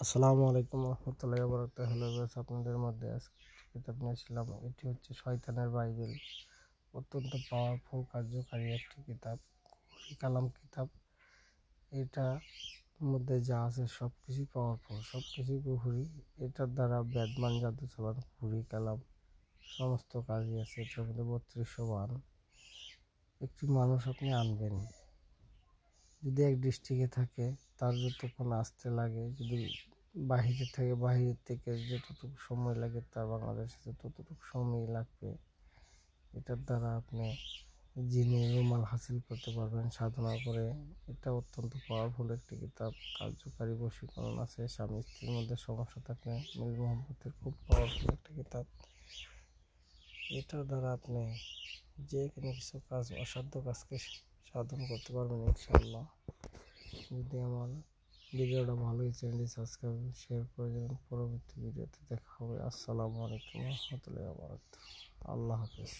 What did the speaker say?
আসসালামু আলাইকুম রহমতুল্লাহি ওয়া বারাকাতুহু। হ্যালো গাইস, আপনাদের মধ্যে আজকে কিতাব নিয়েছিলাম। এটি হচ্ছে শয়তানের বাইবেল। অত্যন্ত পাওয়ারফুল কার্যকারী একটি কিতাব, কালাম কিতাব। এটার মধ্যে যা আছে সব কিছুই পাওয়ারফুল, সব কিছুই কুফরি। এটার দ্বারা বেদমান জাদু চালান, কুফরি কালাম সমস্ত কাজই আছে। এটার মধ্যে 3200 বান। একটি মানুষ আপনি আনবেন, যদি এক ডিস্ট্রিক্টে থাকে তার যতক্ষণ আসতে লাগে, যদি বাহিরের থেকে যতটুকু সময় লাগে তার বাংলাদেশে ততটুকু সময় লাগবে। এটার দ্বারা আপনি জিনের রুমাল হাসিল করতে পারবেন সাধনা করে। এটা অত্যন্ত পাওয়ারফুল একটি কিতাব। কার্যকারী বশীকরণ আছে। স্বামী স্ত্রীর মধ্যে সমস্যা থাকলে মিল মোহাম্মতের খুব পাওয়ারফুল একটা কিতাব। এটার দ্বারা আপনি যে কোনো কিছু কাজ, অসাধ্য কাজকে সাধন করতে পারবেন ইনশাআল্লাহ। যদি আমার ভিডিওটা ভালো লাগে, চ্যানেলটি সাবস্ক্রাইব শেয়ার করে দেবেন। পরবর্তী ভিডিওতে দেখা হবে। আসসালামু আলাইকুম রহমতুল্লাহি ওয়া বারাকাতুহু। আল্লাহ হাফেজ।